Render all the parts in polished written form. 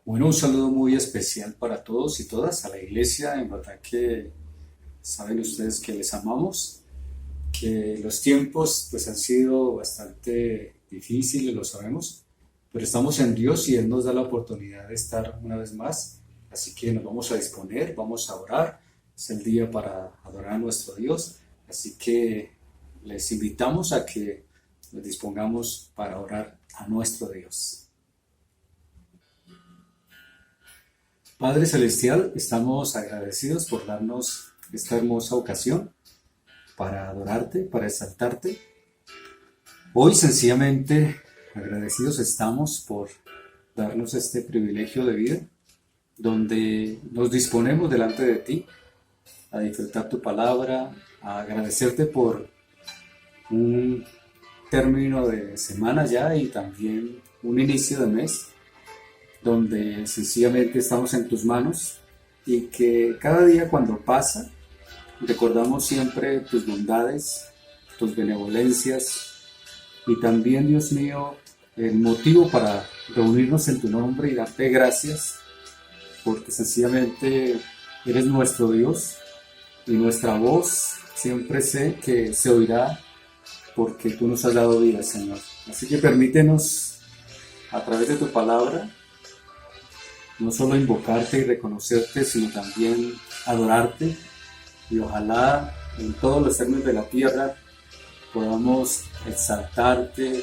Bueno, un saludo muy especial para todos y todas a la iglesia. En verdad que saben ustedes que les amamos, que los tiempos pues han sido bastante difíciles, lo sabemos, pero estamos en Dios y Él nos da la oportunidad de estar una vez más. Así que nos vamos a disponer, vamos a orar. Es el día para adorar a nuestro Dios. Así que les invitamos a que nos dispongamos para orar a nuestro Dios. Padre Celestial, estamos agradecidos por darnos esta hermosa ocasión para adorarte, para exaltarte. Hoy sencillamente agradecidos estamos por darnos este privilegio de vida, donde nos disponemos delante de ti a disfrutar tu palabra, a agradecerte por un término de semana ya y también un inicio de mes donde sencillamente estamos en tus manos y que cada día cuando pasa recordamos siempre tus bondades, tus benevolencias y también, Dios mío, el motivo para reunirnos en tu nombre y darte gracias porque sencillamente eres nuestro Dios y nuestra voz siempre sé que se oirá porque tú nos has dado vida, Señor. Así que permítenos a través de tu palabra no solo invocarte y reconocerte, sino también adorarte y ojalá en todos los términos de la tierra podamos exaltarte,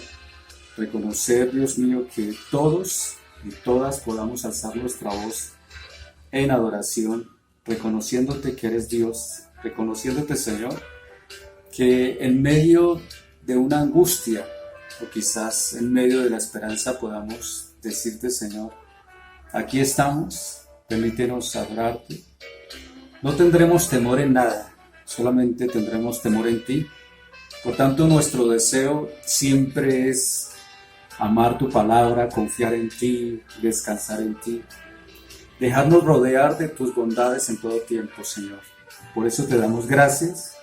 reconocer, Dios mío, que todos y todas podamos alzar nuestra voz en adoración, reconociéndote que eres Dios, reconociéndote, Señor, que en medio de una angustia o quizás en medio de la esperanza podamos decirte, Señor, aquí estamos, permítenos adorarte. No tendremos temor en nada, solamente tendremos temor en ti. Por tanto, nuestro deseo siempre es amar tu palabra, confiar en ti, descansar en ti. Dejarnos rodear de tus bondades en todo tiempo, Señor. Por eso te damos gracias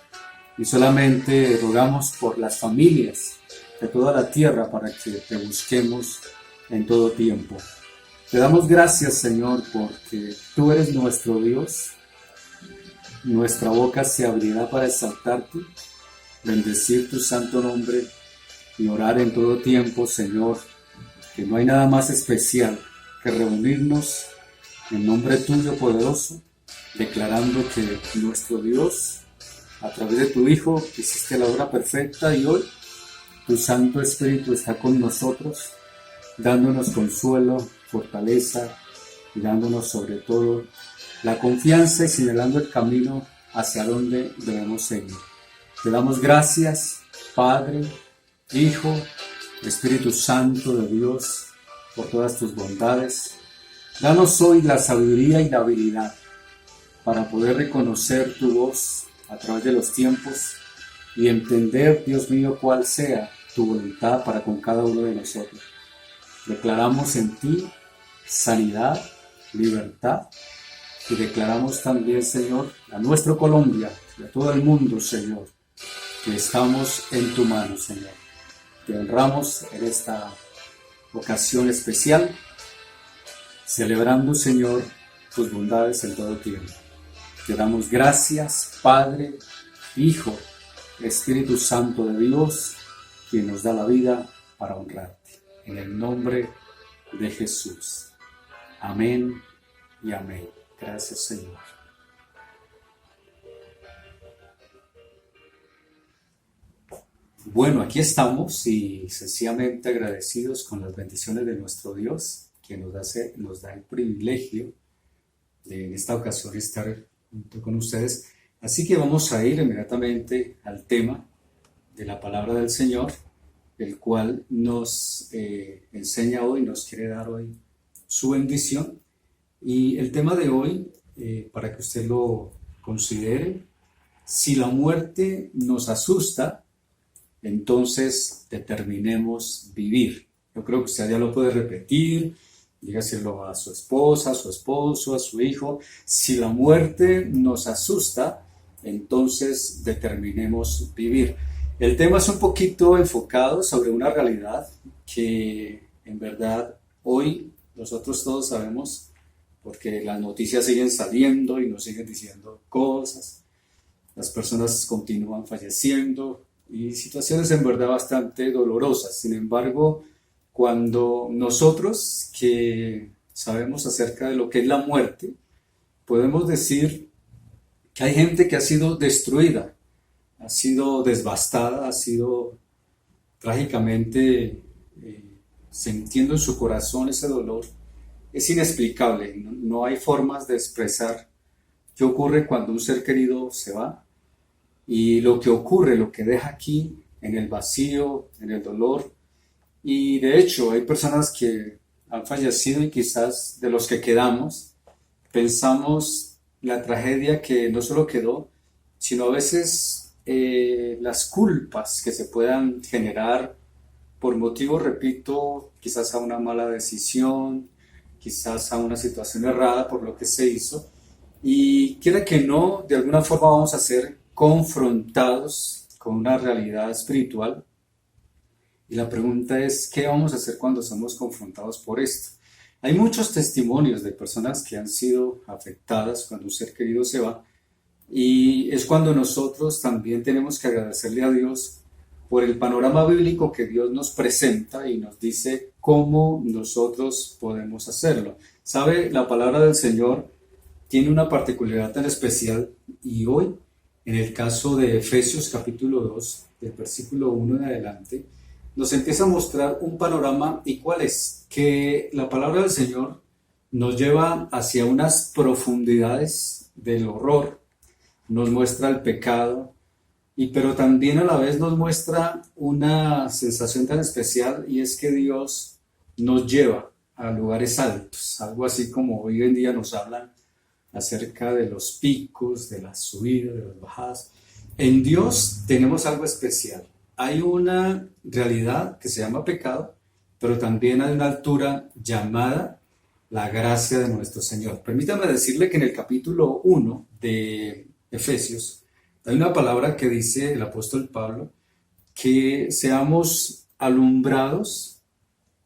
y solamente rogamos por las familias de toda la tierra para que te busquemos en todo tiempo. Te damos gracias, Señor, porque tú eres nuestro Dios. Nuestra boca se abrirá para exaltarte, bendecir tu santo nombre y orar en todo tiempo, Señor, que no hay nada más especial que reunirnos en nombre tuyo poderoso, declarando que nuestro Dios, a través de tu Hijo, hiciste la obra perfecta y hoy tu Santo Espíritu está con nosotros, dándonos consuelo, fortaleza y dándonos sobre todo la confianza y señalando el camino hacia donde debemos seguir. Te damos gracias, Padre, Hijo, Espíritu Santo de Dios, por todas tus bondades. Danos hoy la sabiduría y la habilidad para poder reconocer tu voz a través de los tiempos y entender, Dios mío, cuál sea tu voluntad para con cada uno de nosotros. Declaramos en ti sanidad, libertad y declaramos también, Señor, a nuestro Colombia y a todo el mundo, Señor, que estamos en tu mano, Señor. Te honramos en esta ocasión especial, celebrando, Señor, tus bondades en todo tiempo. Te damos gracias, Padre, Hijo, Espíritu Santo de Dios, quien nos da la vida para honrarte. En el nombre de Jesús. Amén y amén. Gracias, Señor. Bueno, aquí estamos y sencillamente agradecidos con las bendiciones de nuestro Dios, que nos da el privilegio de en esta ocasión estar junto con ustedes. Así que vamos a ir inmediatamente al tema de la palabra del Señor, el cual nos enseña hoy, nos quiere dar hoy su bendición. Y el tema de hoy, para que usted lo considere, si la muerte nos asusta, entonces determinemos vivir. Yo creo que usted ya lo puede repetir, dígaselo a su esposa, a su esposo, a su hijo. Si la muerte nos asusta, entonces determinemos vivir. El tema es un poquito enfocado sobre una realidad que en verdad hoy Nosotros todos sabemos, porque las noticias siguen saliendo y nos siguen diciendo cosas, las personas continúan falleciendo y situaciones en verdad bastante dolorosas. Sin embargo, cuando nosotros que sabemos acerca de lo que es la muerte, podemos decir que hay gente que ha sido destruida, ha sido devastada, ha sido trágicamente sintiendo en su corazón ese dolor. Es inexplicable, no hay formas de expresar qué ocurre cuando un ser querido se va y lo que ocurre, lo que deja aquí en el vacío, en el dolor. Y de hecho hay personas que han fallecido y quizás de los que quedamos pensamos la tragedia que no solo quedó, sino a veces las culpas que se puedan generar por motivos, repito, quizás a una mala decisión, quizás a una situación errada por lo que se hizo. Y quiera que no, de alguna forma vamos a ser confrontados con una realidad espiritual. Y la pregunta es, ¿qué vamos a hacer cuando somos confrontados por esto? Hay muchos testimonios de personas que han sido afectadas cuando un ser querido se va, y es cuando nosotros también tenemos que agradecerle a Dios por el panorama bíblico que Dios nos presenta y nos dice cómo nosotros podemos hacerlo. ¿Sabe? La palabra del Señor tiene una particularidad tan especial, y hoy, en el caso de Efesios capítulo 2, del versículo 1 en adelante, nos empieza a mostrar un panorama. ¿Y cuál es? Que la palabra del Señor nos lleva hacia unas profundidades del horror, nos muestra el pecado, pero también a la vez nos muestra una sensación tan especial, y es que Dios nos lleva a lugares altos, algo así como hoy en día nos hablan acerca de los picos, de las subidas, de las bajadas. En Dios tenemos algo especial. Hay una realidad que se llama pecado, pero también hay una altura llamada la gracia de nuestro Señor. Permítame decirle que en el capítulo 1 de Efesios hay una palabra que dice el apóstol Pablo, que seamos alumbrados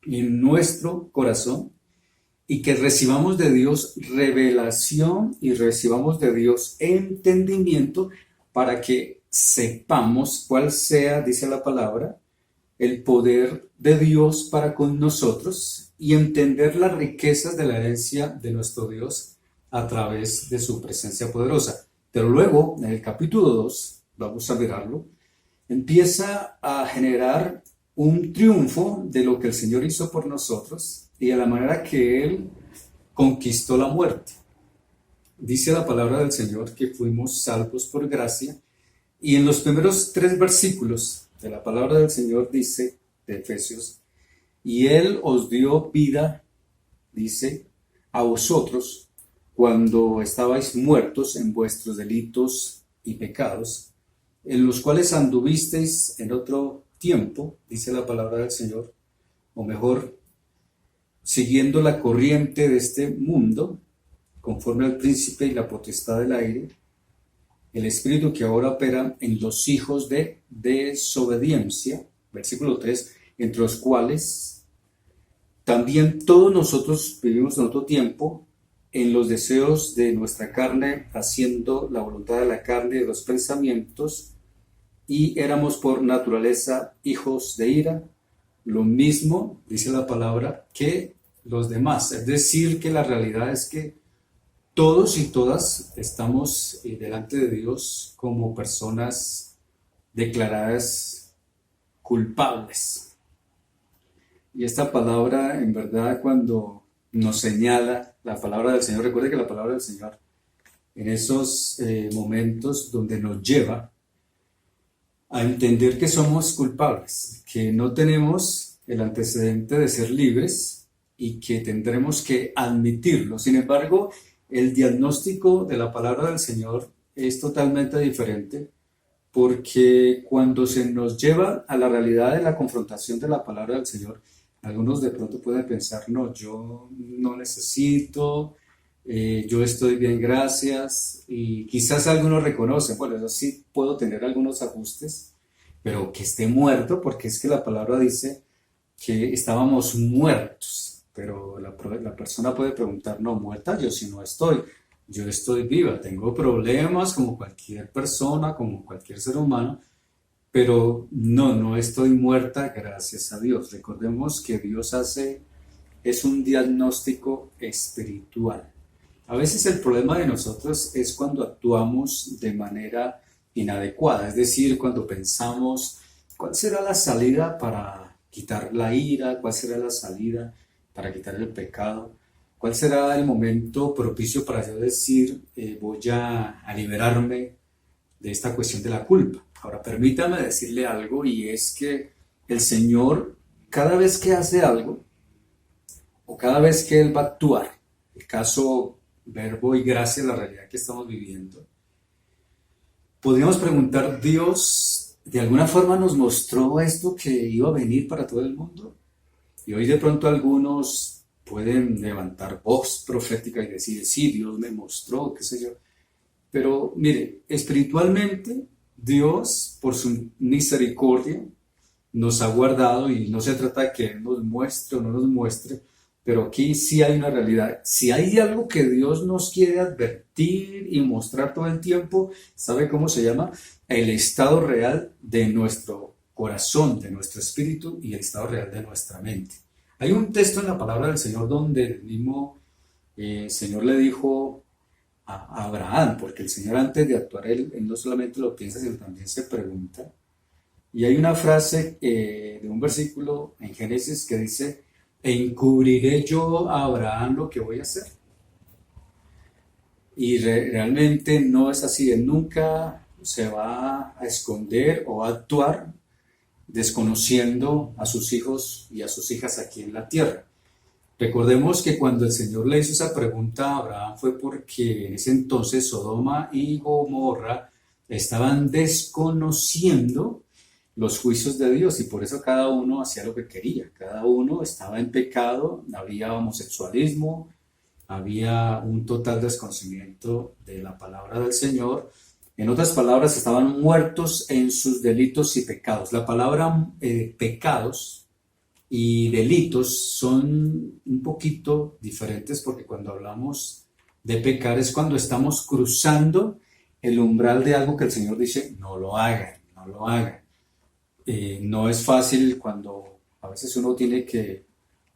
en nuestro corazón y que recibamos de Dios revelación y recibamos de Dios entendimiento para que sepamos cuál sea, dice la palabra, el poder de Dios para con nosotros y entender las riquezas de la herencia de nuestro Dios a través de su presencia poderosa. Pero luego, en el capítulo 2, vamos a mirarlo, empieza a generar un triunfo de lo que el Señor hizo por nosotros y de la manera que Él conquistó la muerte. Dice la palabra del Señor que fuimos salvos por gracia, y en los primeros 3 versículos de la palabra del Señor dice, de Efesios, y Él os dio vida, dice, a vosotros, cuando estabais muertos en vuestros delitos y pecados, en los cuales anduvisteis en otro tiempo, dice la palabra del Señor, o mejor, siguiendo la corriente de este mundo, conforme al príncipe y la potestad del aire, el espíritu que ahora opera en los hijos de desobediencia, versículo 3, entre los cuales también todos nosotros vivimos en otro tiempo, en los deseos de nuestra carne, haciendo la voluntad de la carne y de los pensamientos, y éramos por naturaleza hijos de ira, lo mismo, dice la palabra, que los demás. Es decir, que la realidad es que todos y todas estamos delante de Dios como personas declaradas culpables. Y esta palabra, en verdad, cuando nos señala la palabra del Señor, recuerde que la palabra del Señor, en esos momentos donde nos lleva a entender que somos culpables, que no tenemos el antecedente de ser libres y que tendremos que admitirlo. Sin embargo, el diagnóstico de la palabra del Señor es totalmente diferente, porque cuando se nos lleva a la realidad de la confrontación de la palabra del Señor, algunos de pronto pueden pensar, no, yo no necesito, yo estoy bien, gracias, y quizás algunos reconocen, bueno, yo sí puedo tener algunos ajustes, pero que esté muerto, porque es que la palabra dice que estábamos muertos pero la persona puede preguntar, no, muerta yo si no estoy, yo estoy viva, tengo problemas como cualquier persona, como cualquier ser humano, pero no estoy muerta, gracias a Dios. Recordemos que Dios es un diagnóstico espiritual. A veces el problema de nosotros es cuando actuamos de manera inadecuada, es decir, cuando pensamos cuál será la salida para quitar la ira, cuál será la salida para quitar el pecado, cuál será el momento propicio para yo decir voy a liberarme de esta cuestión de la culpa. Ahora, permítame decirle algo y es que el Señor, cada vez que hace algo, o cada vez que Él va a actuar, el caso, verbo y gracia, la realidad que estamos viviendo, podríamos preguntar, ¿Dios de alguna forma nos mostró esto que iba a venir para todo el mundo? Y hoy de pronto algunos pueden levantar voz profética y decir, sí, Dios me mostró, qué sé yo. Pero mire, espiritualmente Dios, por su misericordia, nos ha guardado y no se trata de que Él nos muestre o no nos muestre, pero aquí sí hay una realidad. Si hay algo que Dios nos quiere advertir y mostrar todo el tiempo, ¿sabe cómo se llama? El estado real de nuestro corazón, de nuestro espíritu y el estado real de nuestra mente. Hay un texto en la palabra del Señor donde el mismo Señor le dijo a Abraham, porque el Señor antes de actuar, él no solamente lo piensa, sino también se pregunta. Y hay una frase de un versículo en Génesis que dice, encubriré yo a Abraham lo que voy a hacer. Y realmente no es así, él nunca se va a esconder o a actuar desconociendo a sus hijos y a sus hijas aquí en la tierra. Recordemos que cuando el Señor le hizo esa pregunta a Abraham fue porque en ese entonces Sodoma y Gomorra estaban desconociendo los juicios de Dios y por eso cada uno hacía lo que quería, cada uno estaba en pecado, había homosexualismo, había un total desconocimiento de la palabra del Señor. En otras palabras, estaban muertos en sus delitos y pecados. La palabra pecados y delitos son un poquito diferentes porque cuando hablamos de pecar es cuando estamos cruzando el umbral de algo que el Señor dice, no lo hagan, no lo hagan. No es fácil cuando a veces uno tiene que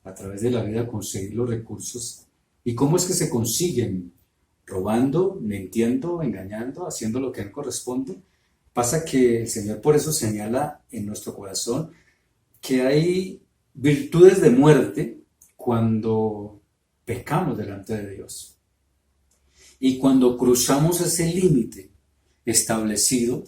a través de la vida conseguir los recursos. ¿Y cómo es que se consiguen? Robando, mintiendo, engañando, haciendo lo que no corresponde. Pasa que el Señor por eso señala en nuestro corazón que hay virtudes de muerte cuando pecamos delante de Dios. Y cuando cruzamos ese límite establecido,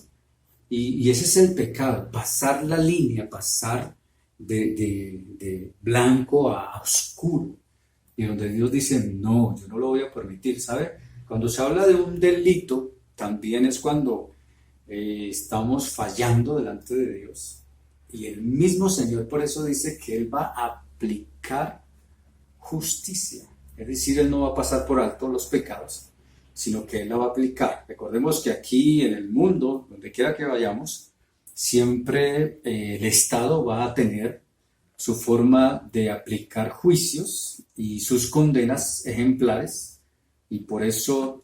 y ese es el pecado, pasar la línea, pasar de blanco a oscuro, y donde Dios dice, no, yo no lo voy a permitir, ¿sabe? Cuando se habla de un delito, también es cuando estamos fallando delante de Dios. Y el mismo Señor por eso dice que Él va a aplicar justicia. Es decir, Él no va a pasar por alto los pecados, sino que Él la va a aplicar. Recordemos que aquí en el mundo, donde quiera que vayamos, siempre el Estado va a tener su forma de aplicar juicios y sus condenas ejemplares, y por eso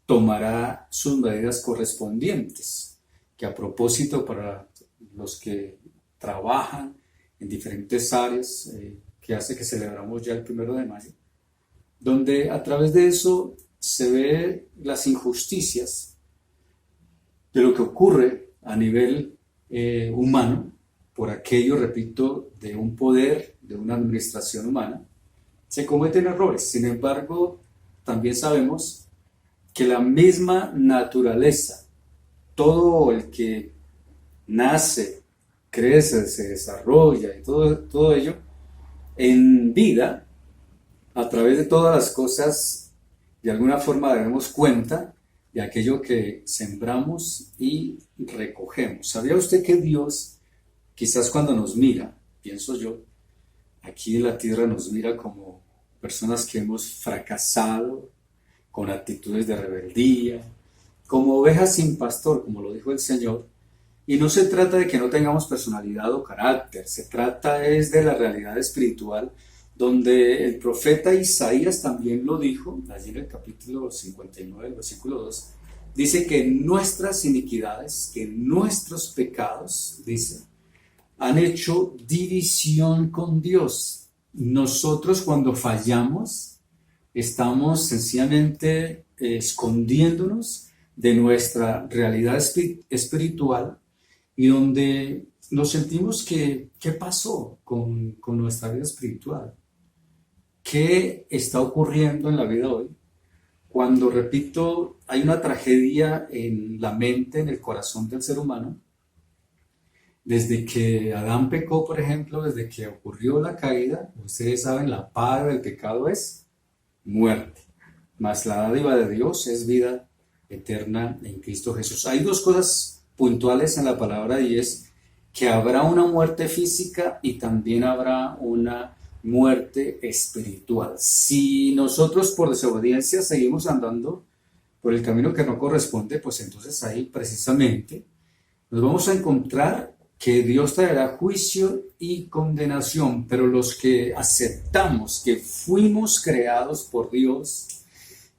tomará sus medidas correspondientes, que a propósito para los que trabajan en diferentes áreas, que hace que celebramos ya el 1 de mayo, donde a través de eso se ve las injusticias de lo que ocurre a nivel humano, por aquello, repito, de un poder, de una administración humana, se cometen errores. Sin embargo, también sabemos que la misma naturaleza, todo el que nace, crece, se desarrolla y todo ello, en vida, a través de todas las cosas, de alguna forma daremos cuenta de aquello que sembramos y recogemos. ¿Sabía usted que Dios, quizás cuando nos mira, pienso yo, aquí en la tierra nos mira como personas que hemos fracasado, con actitudes de rebeldía, como ovejas sin pastor, como lo dijo el Señor? Y no se trata de que no tengamos personalidad o carácter, se trata es de la realidad espiritual donde el profeta Isaías también lo dijo, allí en el capítulo 59, el versículo 2, dice que nuestras iniquidades, que nuestros pecados, dice, han hecho división con Dios. Nosotros cuando fallamos, estamos sencillamente escondiéndonos de nuestra realidad espiritual y donde nos sentimos que, ¿qué pasó con nuestra vida espiritual? ¿Qué está ocurriendo en la vida hoy? Cuando, repito, hay una tragedia en la mente, en el corazón del ser humano, desde que Adán pecó, por ejemplo, desde que ocurrió la caída, ustedes saben, la paga del pecado es muerte, mas la dádiva de Dios es vida eterna en Cristo Jesús. Hay dos cosas puntuales en la palabra y es que habrá una muerte física y también habrá una muerte espiritual. Si nosotros por desobediencia seguimos andando por el camino que no corresponde, pues entonces ahí precisamente nos vamos a encontrar que Dios traerá juicio y condenación, pero los que aceptamos que fuimos creados por Dios,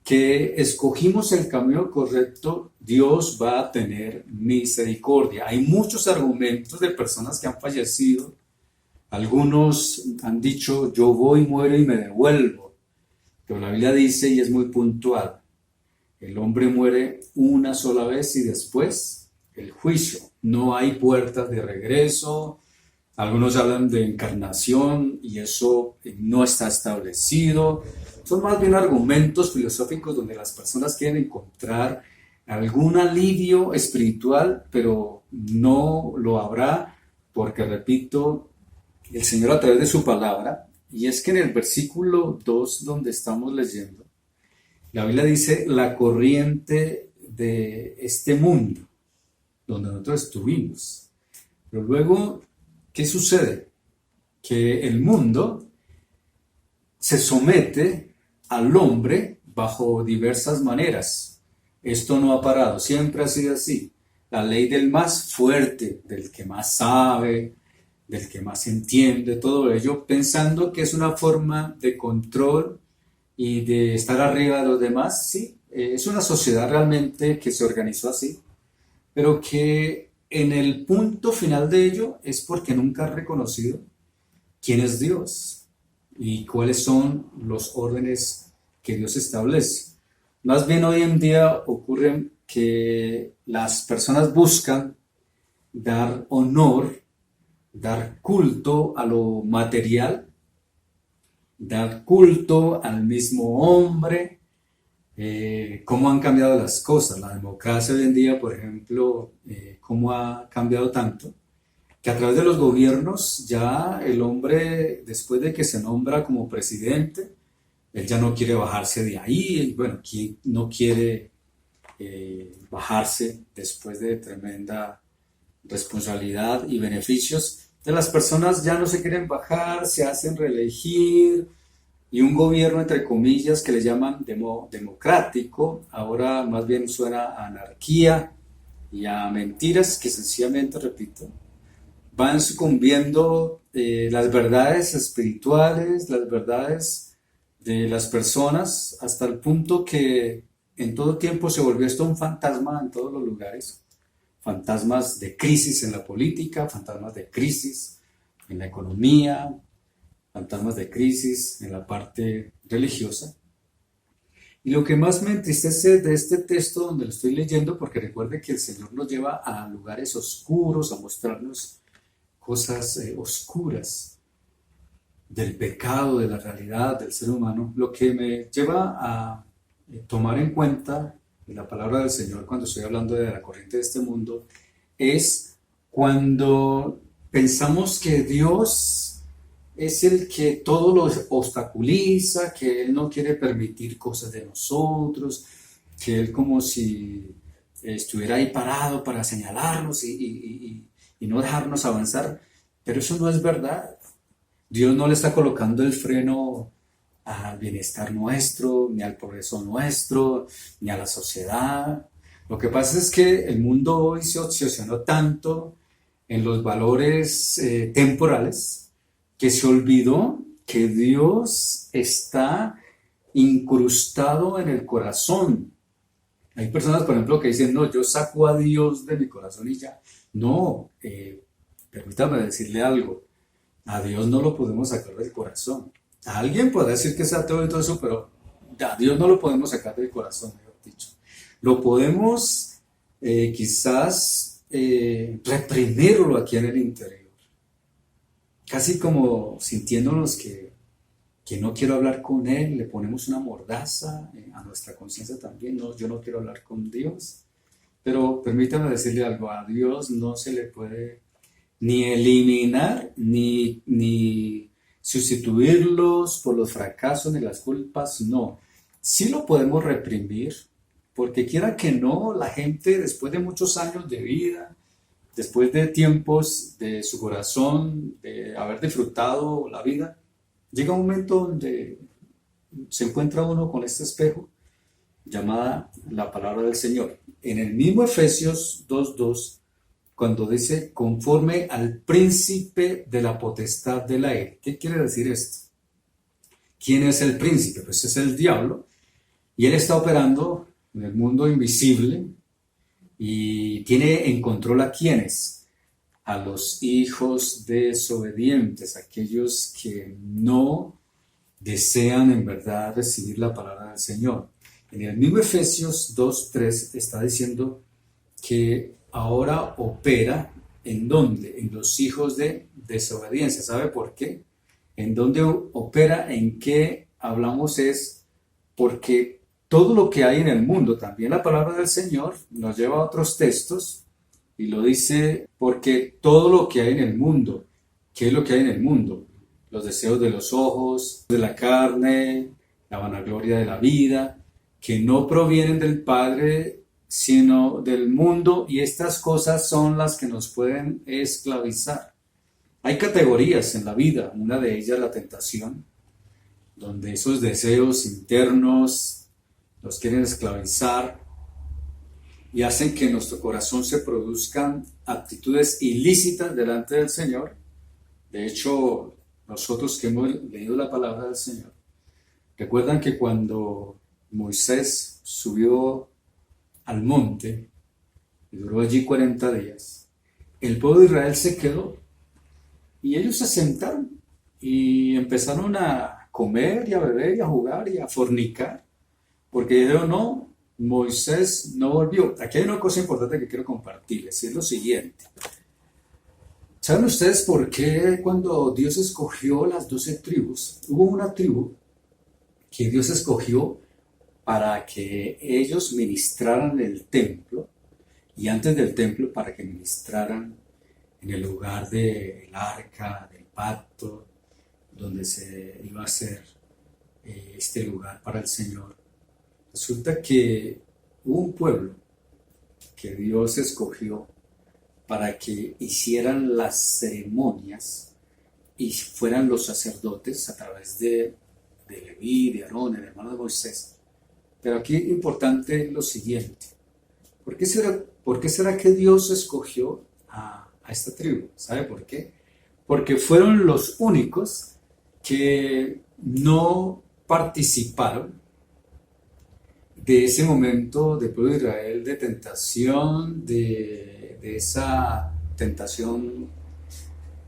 que escogimos el camino correcto, Dios va a tener misericordia. Hay muchos argumentos de personas que han fallecido. Algunos han dicho, yo voy, muero y me devuelvo. Pero la Biblia dice, y es muy puntual, el hombre muere una sola vez y después el juicio. No hay puertas de regreso. Algunos hablan de encarnación y eso no está establecido. Son más bien argumentos filosóficos donde las personas quieren encontrar algún alivio espiritual, pero no lo habrá porque, repito, el Señor a través de su palabra, y es que en el versículo 2 donde estamos leyendo, la Biblia dice la corriente de este mundo, donde nosotros estuvimos. Pero luego, ¿qué sucede? Que el mundo se somete al hombre bajo diversas maneras. Esto no ha parado, siempre ha sido así. La ley del más fuerte, del que más sabe, del que más entiende, todo ello, pensando que es una forma de control y de estar arriba de los demás, sí, es una sociedad realmente que se organizó así, pero que en el punto final de ello es porque nunca ha reconocido quién es Dios y cuáles son los órdenes que Dios establece. Más bien hoy en día ocurre que las personas buscan dar honor, dar culto a lo material, dar culto al mismo hombre. Cómo han cambiado las cosas. La democracia hoy en día, por ejemplo, cómo ha cambiado tanto, que a través de los gobiernos ya el hombre, después de que se nombra como presidente, él ya no quiere bajarse de ahí. Bueno, ¿quién no quiere bajarse después de tremenda responsabilidad y beneficios? De las personas ya no se quieren bajar, se hacen reelegir, y un gobierno, entre comillas, que le llaman democrático, ahora más bien suena a anarquía y a mentiras que sencillamente, repito, van sucumbiendo las verdades espirituales, las verdades de las personas, hasta el punto que en todo tiempo se volvió esto un fantasma en todos los lugares. Fantasmas de crisis en la política, fantasmas de crisis en la economía, fantasmas de crisis en la parte religiosa. Y lo que más me entristece de este texto donde lo estoy leyendo, porque recuerde que el Señor nos lleva a lugares oscuros, a mostrarnos cosas oscuras del pecado, de la realidad del ser humano, lo que me lleva a tomar en cuenta la palabra del Señor cuando estoy hablando de la corriente de este mundo, es cuando pensamos que Dios es el que todo lo obstaculiza, que Él no quiere permitir cosas de nosotros, que Él como si estuviera ahí parado para señalarnos y no dejarnos avanzar. Pero eso no es verdad. Dios no le está colocando el freno al bienestar nuestro, ni al progreso nuestro, ni a la sociedad. Lo que pasa es que el mundo hoy se obsesionó tanto en los valores temporales, que se olvidó que Dios está incrustado en el corazón. Hay personas, por ejemplo, que dicen, no, yo saco a Dios de mi corazón y ya. No, permítame decirle algo. A Dios no lo podemos sacar del corazón. A alguien podrá decir que es ateo y todo eso, pero a Dios no lo podemos sacar del corazón, mejor dicho. Lo podemos quizás reprimirlo aquí en el interior. Casi como sintiéndonos que no quiero hablar con Él, le ponemos una mordaza a nuestra conciencia también. No, yo no quiero hablar con Dios. Pero permítame decirle algo, a Dios no se le puede ni eliminar, ni sustituirlos por los fracasos ni las culpas, no. Sí lo podemos reprimir, porque quiera que no, la gente después de muchos años de vida, después de tiempos de su corazón, de haber disfrutado la vida, llega un momento donde se encuentra uno con este espejo llamada la palabra del Señor. En el mismo Efesios 2:2, cuando dice conforme al príncipe de la potestad del aire. ¿Qué quiere decir esto? ¿Quién es el príncipe? Pues es el diablo, y él está operando en el mundo invisible y tiene en control a quienes, a los hijos desobedientes, aquellos que no desean en verdad recibir la palabra del Señor. En el mismo Efesios 2:3 está diciendo que ahora opera ¿en dónde? En los hijos de desobediencia. ¿Sabe por qué? En dónde opera, en qué hablamos es porque todo lo que hay en el mundo, también la palabra del Señor nos lleva a otros textos y lo dice porque todo lo que hay en el mundo, ¿qué es lo que hay en el mundo? Los deseos de los ojos, de la carne, la vanagloria de la vida, que no provienen del Padre, sino del mundo, y estas cosas son las que nos pueden esclavizar. Hay categorías en la vida, una de ellas la tentación, donde esos deseos internos nos quieren esclavizar y hacen que en nuestro corazón se produzcan actitudes ilícitas delante del Señor. De hecho, nosotros que hemos leído la palabra del Señor, recuerdan que cuando Moisés subió al monte y duró allí 40 días, el pueblo de Israel se quedó y ellos se sentaron y empezaron a comer y a beber y a jugar y a fornicar, porque dijeron, no, Moisés no volvió. Aquí hay una cosa importante que quiero compartirles, y es lo siguiente. ¿Saben ustedes por qué cuando Dios escogió las 12 tribus, hubo una tribu que Dios escogió para que ellos ministraran el templo, y antes del templo para que ministraran en el lugar del arca, del pacto, donde se iba a hacer este lugar para el Señor? Resulta que hubo un pueblo que Dios escogió para que hicieran las ceremonias y fueran los sacerdotes a través de Leví, de Aarón, el hermano de Moisés. Pero aquí es importante lo siguiente. ¿Por qué será que Dios escogió a esta tribu? ¿Sabe por qué? Porque fueron los únicos que no participaron de ese momento del pueblo de Israel de tentación, de esa tentación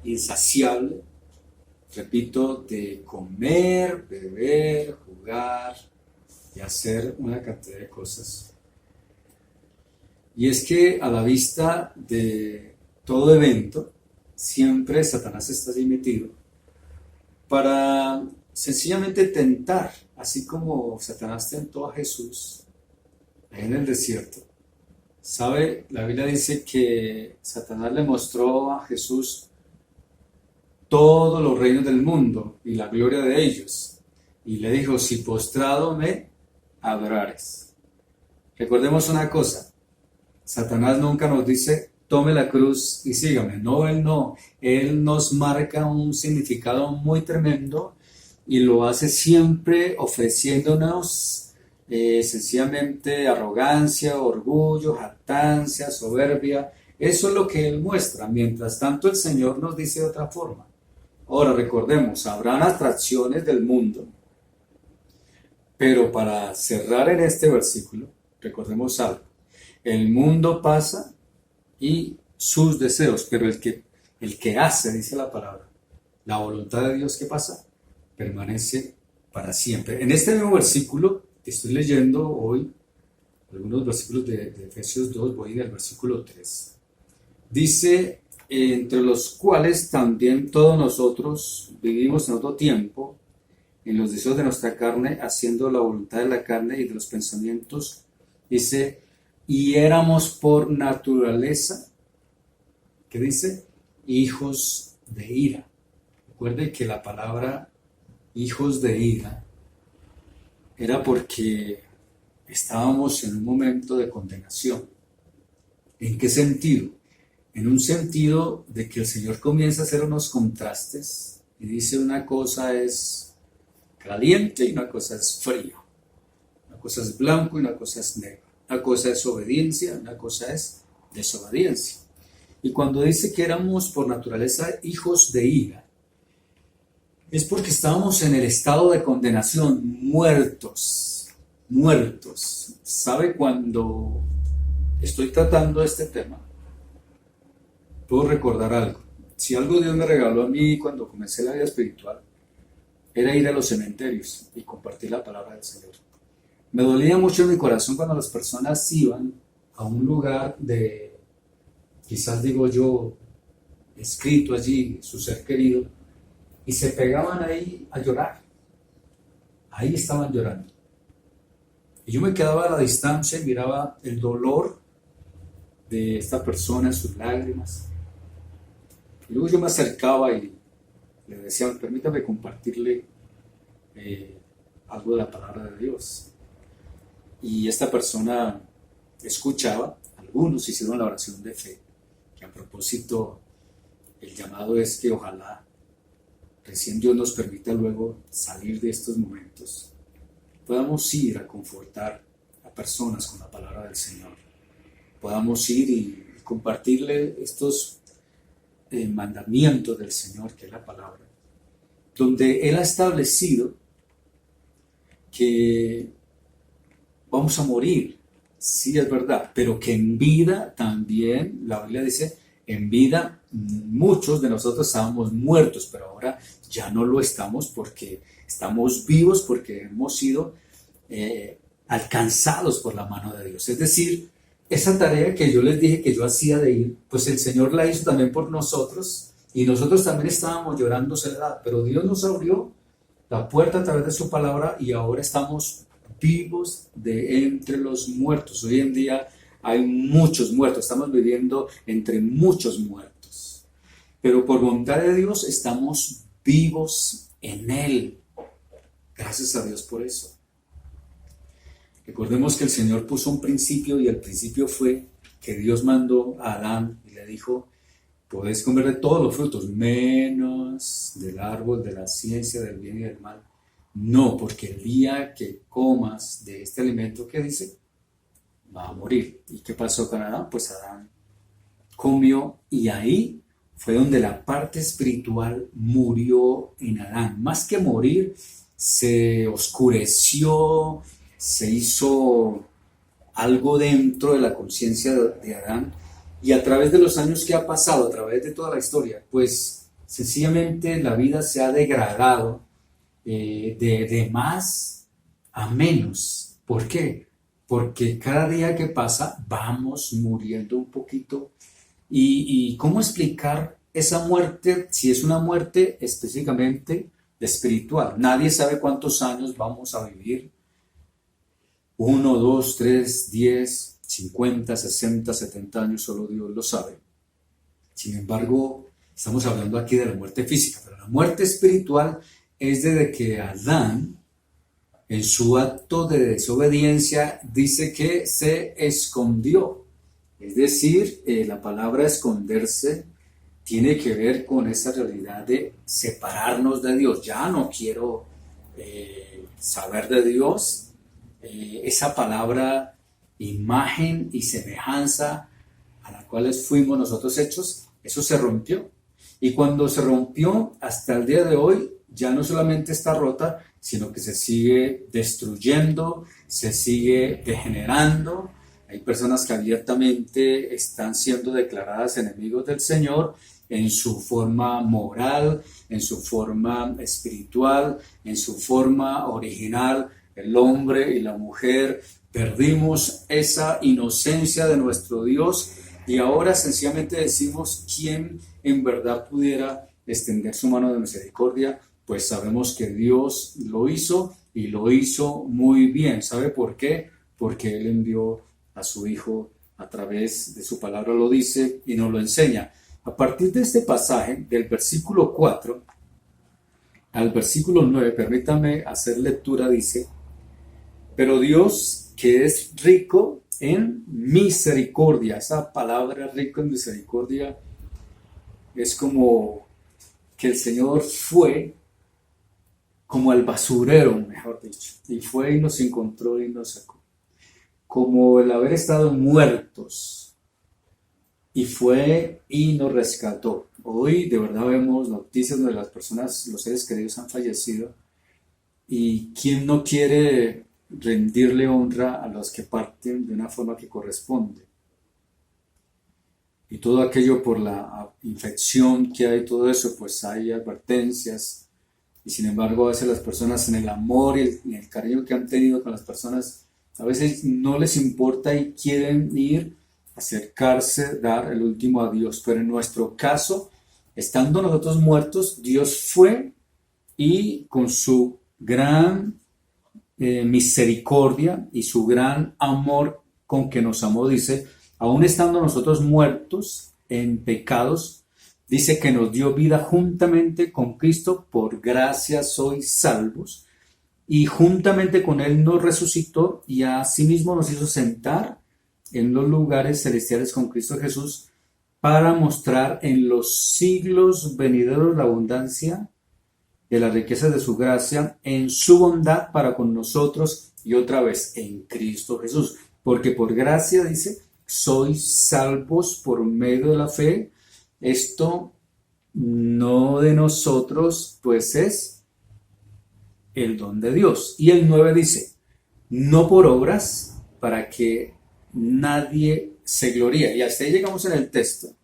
insaciable, repito, de comer, beber, jugar y hacer una cantidad de cosas. Y es que a la vista de todo evento, siempre Satanás está allí metido para sencillamente tentar, así como Satanás tentó a Jesús en el desierto. ¿Sabe? La Biblia dice que Satanás le mostró a Jesús todos los reinos del mundo y la gloria de ellos. Y le dijo, si postrado me adorares. Recordemos una cosa, Satanás nunca nos dice, tome la cruz y sígame. No, él no. Él nos marca un significado muy tremendo y lo hace siempre ofreciéndonos sencillamente arrogancia, orgullo, jactancia, soberbia. Eso es lo que él muestra. Mientras tanto, el Señor nos dice de otra forma. Ahora recordemos, habrán atracciones del mundo, pero para cerrar en este versículo, recordemos algo. El mundo pasa y sus deseos, pero el que hace, dice la palabra, la voluntad de Dios, ¿qué pasa? Permanece para siempre. En este mismo versículo, que estoy leyendo hoy, algunos versículos de Efesios 2, voy del versículo 3. Dice, entre los cuales también todos nosotros vivimos en otro tiempo, en los deseos de nuestra carne, haciendo la voluntad de la carne y de los pensamientos. Dice, y éramos por naturaleza, ¿qué dice? Hijos de ira. Recuerde que la palabra hijos de ira era porque estábamos en un momento de condenación. ¿En qué sentido? En un sentido de que el Señor comienza a hacer unos contrastes y dice una cosa es caliente y una cosa es frío. Una cosa es blanco y una cosa es negro. Una cosa es obediencia, una cosa es desobediencia. Y cuando dice que éramos por naturaleza hijos de ira, es porque estábamos en el estado de condenación, muertos. ¿Sabe? Cuando estoy tratando este tema, puedo recordar algo. Si algo Dios me regaló a mí cuando comencé la vida espiritual, era ir a los cementerios y compartir la palabra del Señor. Me dolía mucho en mi corazón cuando las personas iban a un lugar de, quizás digo yo, escrito allí, su ser querido, y se pegaban ahí a llorar. Ahí estaban llorando. Y yo me quedaba a la distancia y miraba el dolor de esta persona en sus lágrimas. Y luego yo me acercaba y le decía, permítame compartirle algo de la palabra de Dios. Y esta persona escuchaba, algunos hicieron la oración de fe, que a propósito el llamado es que ojalá recién Dios nos permita luego salir de estos momentos, podamos ir a confortar a personas con la palabra del Señor, podamos ir y compartirle estos mandamientos del Señor, que es la palabra, donde Él ha establecido que vamos a morir, sí es verdad, pero que en vida también, la Biblia dice, en vida muchos de nosotros estábamos muertos, pero ahora ya no lo estamos porque estamos vivos, porque hemos sido alcanzados por la mano de Dios. Es decir, esa tarea que yo les dije que yo hacía de ir, pues el Señor la hizo también por nosotros y nosotros también estábamos llorando soledad, pero Dios nos abrió la puerta a través de su palabra y ahora estamos vivos de entre los muertos. Hoy en día hay muchos muertos, estamos viviendo entre muchos muertos, pero por voluntad de Dios estamos vivos en Él. Gracias a Dios por eso. Recordemos que el Señor puso un principio y el principio fue que Dios mandó a Adán y le dijo, podés comer de todos los frutos, menos del árbol de la ciencia del bien y del mal. No, porque el día que comas de este alimento, ¿qué dice? Va a morir. ¿Y qué pasó con Adán? Pues Adán comió y ahí fue donde la parte espiritual murió en Adán. Más que morir, se oscureció, se hizo algo dentro de la conciencia de Adán y a través de los años que ha pasado, a través de toda la historia, pues sencillamente la vida se ha degradado de más a menos. ¿Por qué? Porque cada día que pasa vamos muriendo un poquito. ¿Y cómo explicar esa muerte si es una muerte específicamente espiritual? Nadie sabe cuántos años vamos a vivir. 1, 2, 3, 10, 50, 60, 70 años, solo Dios lo sabe. Sin embargo, estamos hablando aquí de la muerte física, pero la muerte espiritual es desde que Adán, en su acto de desobediencia, dice que se escondió. Es decir, la palabra esconderse tiene que ver con esa realidad de separarnos de Dios. Ya no quiero saber de Dios. Esa palabra, imagen y semejanza a la cual fuimos nosotros hechos, eso se rompió. Y cuando se rompió, hasta el día de hoy, ya no solamente está rota, sino que se sigue destruyendo, se sigue degenerando. Hay personas que abiertamente están siendo declaradas enemigos del Señor en su forma moral, en su forma espiritual, en su forma original. El hombre y la mujer perdimos esa inocencia de nuestro Dios y ahora sencillamente decimos quién en verdad pudiera extender su mano de misericordia. Pues sabemos que Dios lo hizo y lo hizo muy bien. ¿Sabe por qué? Porque Él envió a su Hijo a través de su palabra, lo dice y nos lo enseña. A partir de este pasaje, del versículo 4 al versículo 9, permítame hacer lectura, dice: pero Dios, que es rico en misericordia, esa palabra rico en misericordia es como que el Señor fue como al basurero, mejor dicho, y fue y nos encontró y nos sacó. Como el haber estado muertos, y fue y nos rescató. Hoy de verdad vemos noticias donde las personas, los seres queridos han fallecido, y ¿quién no quiere rendirle honra a los que parten de una forma que corresponde? Y todo aquello por la infección que hay, todo eso, pues hay advertencias. Y sin embargo, a veces las personas en el amor y el cariño que han tenido con las personas, a veces no les importa y quieren ir, acercarse, dar el último adiós. Pero en nuestro caso, estando nosotros muertos, Dios fue y con su gran misericordia y su gran amor con que nos amó, dice, aún estando nosotros muertos en pecados, dice que nos dio vida juntamente con Cristo, por gracia sois salvos, y juntamente con Él nos resucitó y asimismo nos hizo sentar en los lugares celestiales con Cristo Jesús, para mostrar en los siglos venideros la abundancia de la riqueza de su gracia en su bondad para con nosotros, y otra vez en Cristo Jesús, porque por gracia, dice, sois salvos por medio de la fe. Esto no de nosotros, pues es el don de Dios. Y el 9 dice, no por obras, para que nadie se gloríe. Y hasta ahí llegamos en el texto.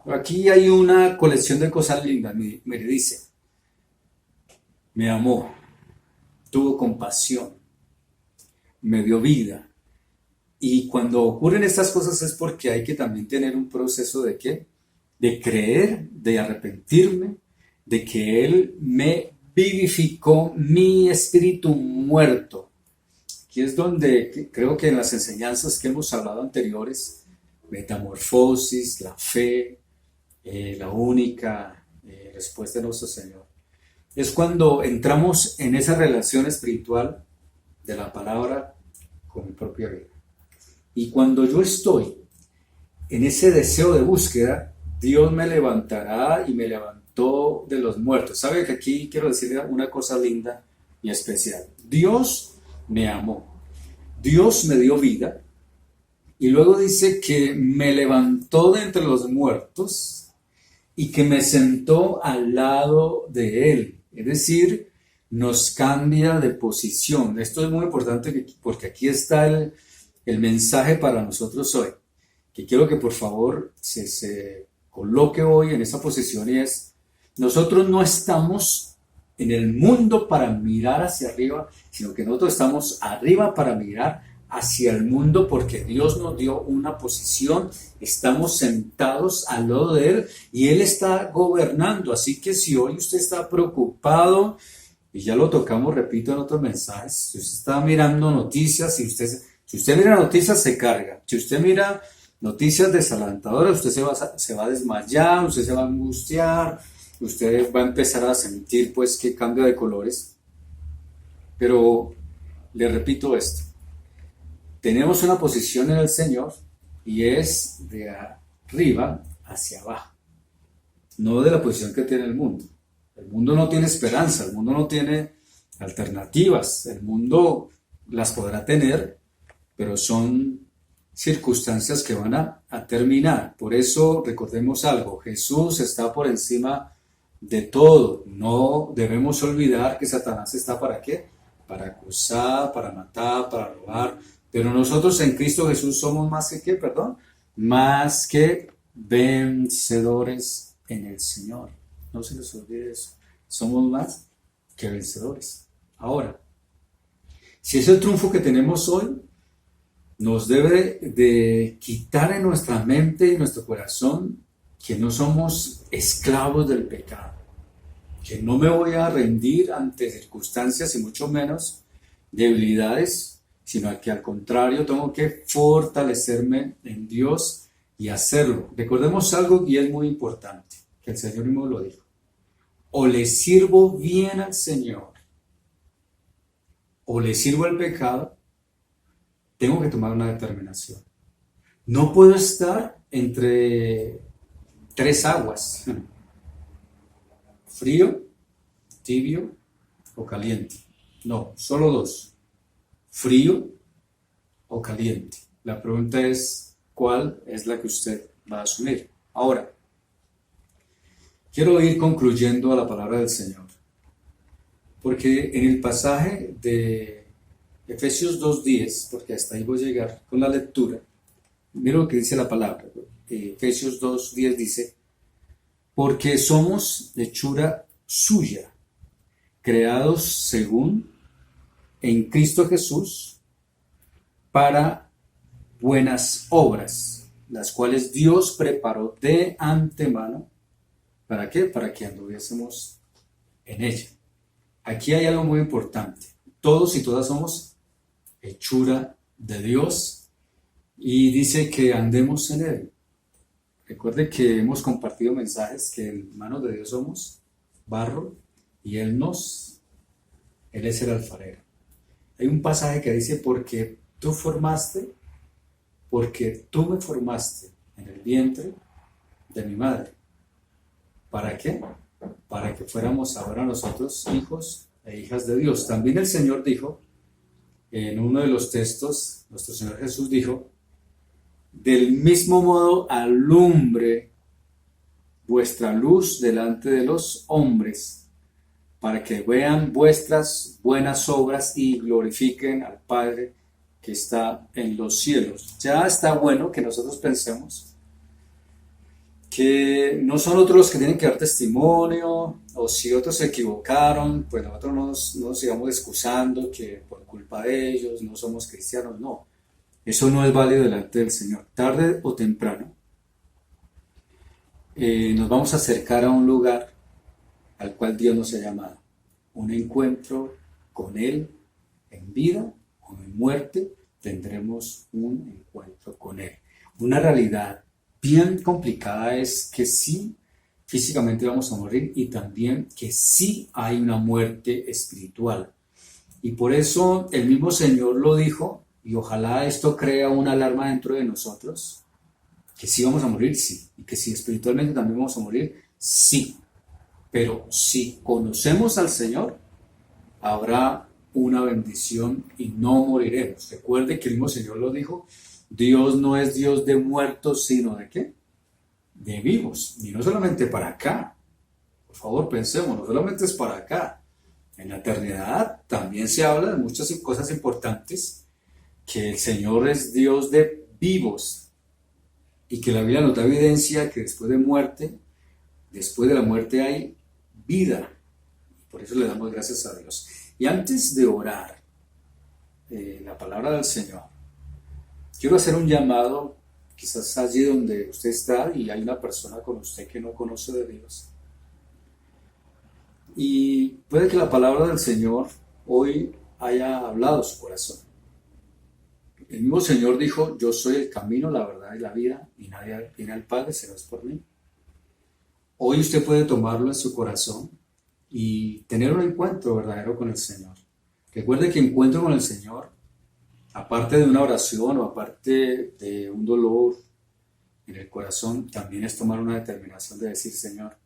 Aquí hay una colección de cosas lindas. Mire, dice, me amó, tuvo compasión, me dio vida. Y cuando ocurren estas cosas es porque hay que también tener un proceso de ¿qué? De creer, de arrepentirme, de que Él me vivificó mi espíritu muerto. Aquí es donde creo que en las enseñanzas que hemos hablado anteriores, metamorfosis, la fe, la única respuesta de nuestro Señor, es cuando entramos en esa relación espiritual de la palabra con mi propia vida. Y cuando yo estoy en ese deseo de búsqueda, Dios me levantará y me levantó de los muertos. ¿Sabe que aquí quiero decirle una cosa linda y especial? Dios me amó, Dios me dio vida, y luego dice que me levantó de entre los muertos y que me sentó al lado de Él. Es decir, nos cambia de posición. Esto es muy importante porque aquí está el mensaje para nosotros hoy, que quiero que por favor se coloque hoy en esa posición, y es, nosotros no estamos en el mundo para mirar hacia arriba, sino que nosotros estamos arriba para mirar hacia el mundo, porque Dios nos dio una posición, estamos sentados al lado de Él y Él está gobernando. Así que si hoy usted está preocupado, y ya lo tocamos, repito, en otros mensajes, si usted está mirando noticias, si usted mira noticias se carga, si usted mira noticias desalentadoras, usted se va a desmayar, usted se va a angustiar, usted va a empezar a sentir pues que cambia de colores. Pero le repito esto, tenemos una posición en el Señor y es de arriba hacia abajo, no de la posición que tiene el mundo. El mundo no tiene esperanza, el mundo no tiene alternativas, el mundo las podrá tener, pero son circunstancias que van a terminar. Por eso recordemos algo, Jesús está por encima de todo. No debemos olvidar que Satanás está ¿para qué? Para acusar, para matar, para robar. Pero nosotros en Cristo Jesús somos más que ¿qué? Perdón. Más que vencedores en el Señor. No se les olvide eso. Somos más que vencedores. Ahora, si es el triunfo que tenemos hoy, nos debe de quitar en nuestra mente y nuestro corazón que no somos esclavos del pecado, que no me voy a rendir ante circunstancias y mucho menos debilidades, sino que al contrario tengo que fortalecerme en Dios y hacerlo. Recordemos algo y es muy importante, que el Señor mismo lo dijo. O le sirvo bien al Señor, o le sirvo al pecado, tengo que tomar una determinación. No puedo estar entre tres aguas, frío, tibio o caliente. No, solo dos, frío o caliente. La pregunta es, ¿cuál es la que usted va a asumir? Ahora, quiero ir concluyendo a la palabra del Señor, porque en el pasaje de Efesios 2:10, porque hasta ahí voy a llegar con la lectura, mira lo que dice la palabra. Efesios 2:10 dice, porque somos hechura suya, creados según en Cristo Jesús para buenas obras, las cuales Dios preparó de antemano. ¿Para qué? Para que anduviésemos en ella. Aquí hay algo muy importante. Todos y todas somos hechura de Dios y dice que andemos en él. Recuerde que hemos compartido mensajes que en manos de Dios somos barro y Él es el alfarero. Hay un pasaje que dice, porque tú me formaste en el vientre de mi madre. ¿Para qué? Para que fuéramos ahora nosotros hijos e hijas de Dios. También el Señor dijo, en uno de los textos, nuestro Señor Jesús dijo, del mismo modo alumbre vuestra luz delante de los hombres, para que vean vuestras buenas obras y glorifiquen al Padre que está en los cielos. Ya está bueno que nosotros pensemos que no son otros los que tienen que dar testimonio, o si otros se equivocaron, pues nosotros no nos sigamos excusando que por culpa de ellos no somos cristianos. No, eso no es válido delante del Señor. Tarde o temprano nos vamos a acercar a un lugar al cual Dios nos ha llamado. Un encuentro con Él en vida o en muerte, tendremos un encuentro con Él. Una realidad bien complicada es que sí, físicamente vamos a morir y también que sí hay una muerte espiritual. Y por eso el mismo Señor lo dijo, y ojalá esto crea una alarma dentro de nosotros, que sí vamos a morir, sí, y que sí espiritualmente también vamos a morir, sí. Pero si conocemos al Señor, habrá una bendición y no moriremos. Recuerde que el mismo Señor lo dijo, Dios no es Dios de muertos, sino ¿de qué? De vivos. Y no solamente para acá. Por favor, pensemos, no solamente es para acá. En la eternidad también se habla de muchas cosas importantes, que el Señor es Dios de vivos y que la Biblia nos da evidencia que después de la muerte hay vida. Por eso le damos gracias a Dios. Y antes de orar la palabra del Señor, quiero hacer un llamado, quizás allí donde usted está y hay una persona con usted que no conoce de Dios. Y puede que la palabra del Señor hoy haya hablado a su corazón. El mismo Señor dijo, yo soy el camino, la verdad y la vida, y nadie viene al Padre si no es por mí. Hoy usted puede tomarlo en su corazón y tener un encuentro verdadero con el Señor. Recuerde que encuentro con el Señor, aparte de una oración o aparte de un dolor en el corazón, también es tomar una determinación de decir, Señor,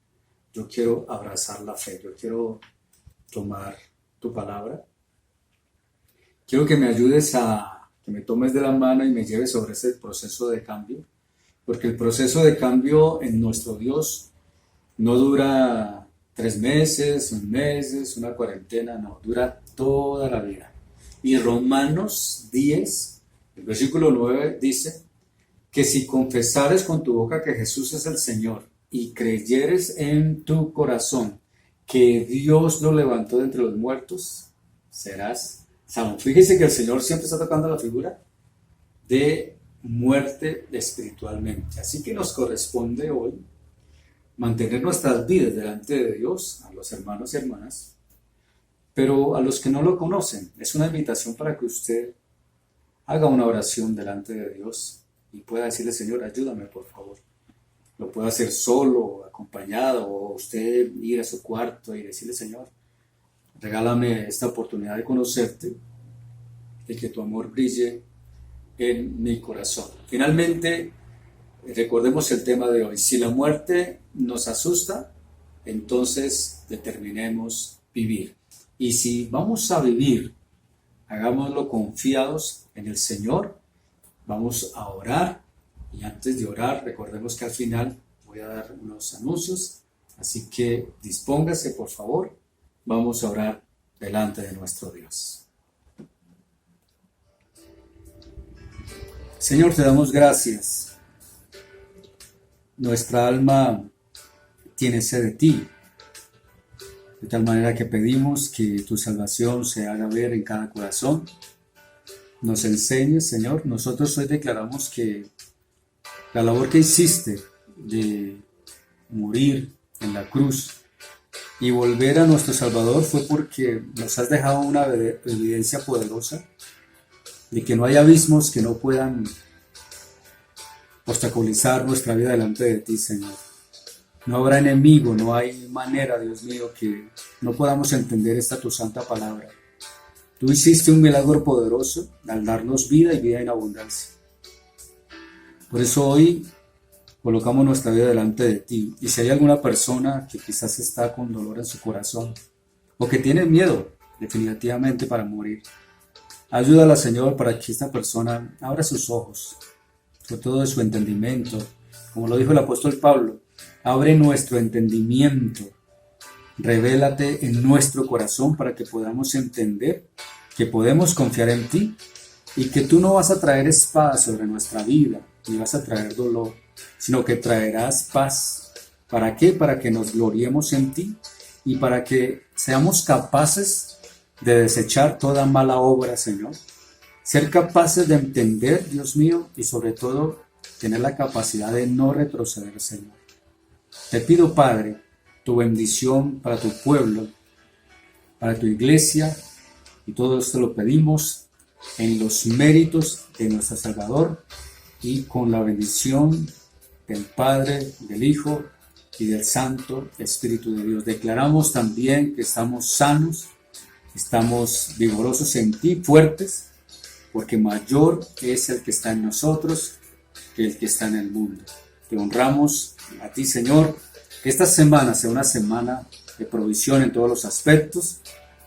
yo quiero abrazar la fe, yo quiero tomar tu palabra. Quiero que me ayudes a que me tomes de la mano y me lleves sobre ese proceso de cambio, porque el proceso de cambio en nuestro Dios no dura 3 meses, un mes, una cuarentena, no, dura toda la vida. Y Romanos 10, el versículo 9 dice que si confesares con tu boca que Jesús es el Señor y creyeres en tu corazón que Dios lo levantó de entre los muertos, serás salvo. Fíjese que el Señor siempre está tocando la figura de muerte espiritualmente. Así que nos corresponde hoy mantener nuestras vidas delante de Dios, a los hermanos y hermanas, pero a los que no lo conocen, es una invitación para que usted haga una oración delante de Dios y pueda decirle: Señor, ayúdame por favor. Lo puede hacer solo, acompañado, o usted ir a su cuarto y decirle: Señor, regálame esta oportunidad de conocerte, de que tu amor brille en mi corazón. Finalmente, recordemos el tema de hoy. Si la muerte nos asusta, entonces determinemos vivir. Y si vamos a vivir, hagámoslo confiados en el Señor. Vamos a orar. Y antes de orar, recordemos que al final voy a dar unos anuncios. Así que dispóngase, por favor. Vamos a orar delante de nuestro Dios. Señor, te damos gracias. Nuestra alma tiene sed de ti, de tal manera que pedimos que tu salvación se haga ver en cada corazón. Nos enseñes, Señor. Nosotros hoy declaramos que la labor que hiciste de morir en la cruz y volver a nuestro Salvador fue porque nos has dejado una evidencia poderosa de que no hay abismos que no puedan obstaculizar nuestra vida delante de ti, Señor. No habrá enemigo, no hay manera, Dios mío, que no podamos entender esta tu santa palabra. Tú hiciste un milagro poderoso al darnos vida y vida en abundancia. Por eso hoy colocamos nuestra vida delante de ti. Y si hay alguna persona que quizás está con dolor en su corazón o que tiene miedo definitivamente para morir, ayúdala, Señor, para que esta persona abra sus ojos, sobre todo de su entendimiento. Como lo dijo el apóstol Pablo, abre nuestro entendimiento, revélate en nuestro corazón para que podamos entender que podemos confiar en ti y que tú no vas a traer espada sobre nuestra vida, ni vas a traer dolor, sino que traerás paz. ¿Para qué? Para que nos gloriemos en ti y para que seamos capaces de desechar toda mala obra, Señor. Ser capaces de entender, Dios mío, y sobre todo tener la capacidad de no retroceder, Señor. Te pido, Padre, tu bendición para tu pueblo, para tu iglesia, y todo esto lo pedimos en los méritos de nuestro Salvador y con la bendición del Padre, del Hijo y del Santo Espíritu de Dios. Declaramos también que estamos sanos, estamos vigorosos en ti, fuertes, porque mayor es el que está en nosotros que el que está en el mundo. Te honramos a ti, Señor, que esta semana sea una semana de provisión en todos los aspectos,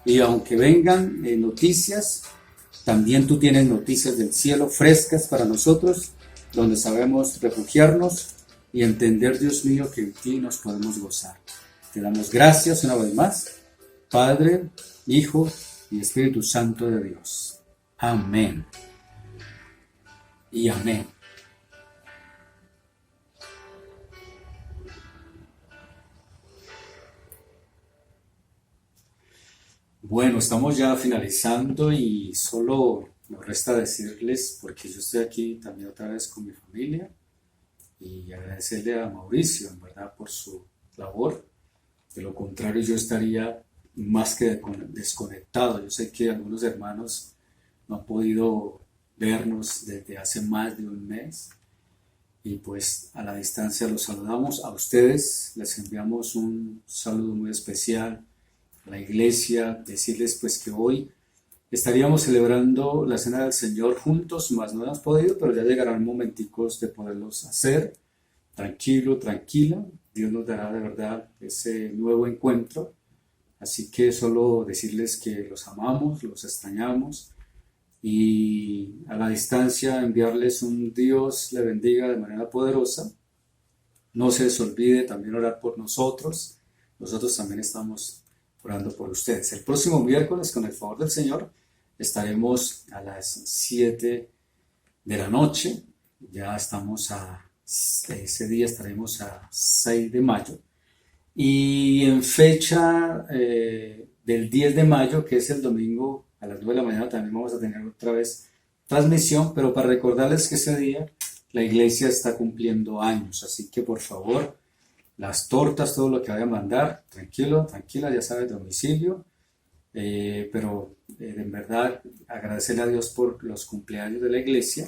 y aunque vengan noticias, también tú tienes noticias del cielo frescas para nosotros, donde sabemos refugiarnos y entender, Dios mío, que en ti nos podemos gozar. Te damos gracias una vez más, Padre, Hijo y Espíritu Santo de Dios. Amén. Y amén. Bueno, estamos ya finalizando y solo nos resta decirles, porque yo estoy aquí también otra vez con mi familia, y agradecerle a Mauricio, en verdad, por su labor. De lo contrario, yo estaría más que desconectado. Yo sé que algunos hermanos no han podido vernos desde hace más de un mes, y pues a la distancia los saludamos. A ustedes les enviamos un saludo muy especial, a la iglesia, decirles pues que hoy estaríamos celebrando la Cena del Señor juntos, más no hemos podido, pero ya llegarán momenticos de poderlos hacer. Tranquilo, tranquila, Dios nos dará de verdad ese nuevo encuentro. Así que solo decirles que los amamos, los extrañamos, y a la distancia enviarles un Dios le bendiga de manera poderosa. No se les olvide también orar por nosotros. Nosotros también estamos orando por ustedes. El próximo miércoles, con el favor del Señor, estaremos a las 7 de la noche. Ya estamos ese día estaremos a 6 de mayo. Y en fecha del 10 de mayo, que es el domingo a las 9 de la mañana, también vamos a tener otra vez transmisión, pero para recordarles que ese día la iglesia está cumpliendo años, así que por favor, las tortas, todo lo que vaya a mandar, tranquilo, tranquila, ya sabes, domicilio, pero en verdad agradecerle a Dios por los cumpleaños de la iglesia,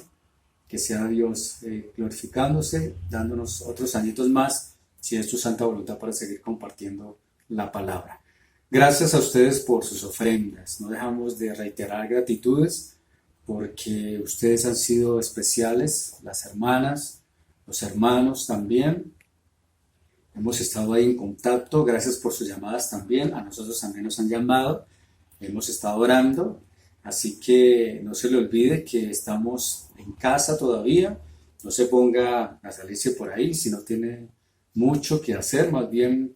que sea Dios glorificándose, dándonos otros añitos más, si es tu santa voluntad, para seguir compartiendo la palabra. Gracias a ustedes por sus ofrendas, no dejamos de reiterar gratitudes, porque ustedes han sido especiales, las hermanas, los hermanos también. Hemos estado ahí en contacto, gracias por sus llamadas también, a nosotros también nos han llamado, hemos estado orando, así que no se le olvide que estamos en casa todavía, no se ponga a salirse por ahí si no tiene mucho que hacer, más bien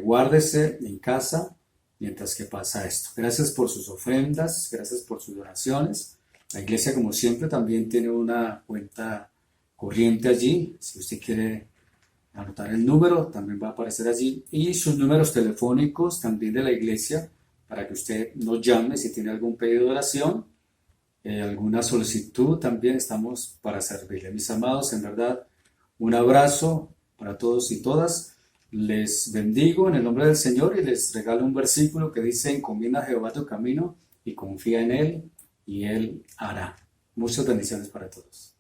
guárdese en casa mientras que pasa esto. Gracias por sus ofrendas, gracias por sus oraciones. La iglesia, como siempre, también tiene una cuenta corriente allí. Si usted quiere anotar el número, también va a aparecer allí. Y sus números telefónicos también de la iglesia, para que usted nos llame si tiene algún pedido de oración, alguna solicitud, también estamos para servirle. Mis amados, en verdad, un abrazo para todos y todas. Les bendigo en el nombre del Señor y les regalo un versículo que dice: encomienda a Jehová tu camino y confía en Él, y Él hará. Muchas bendiciones para todos.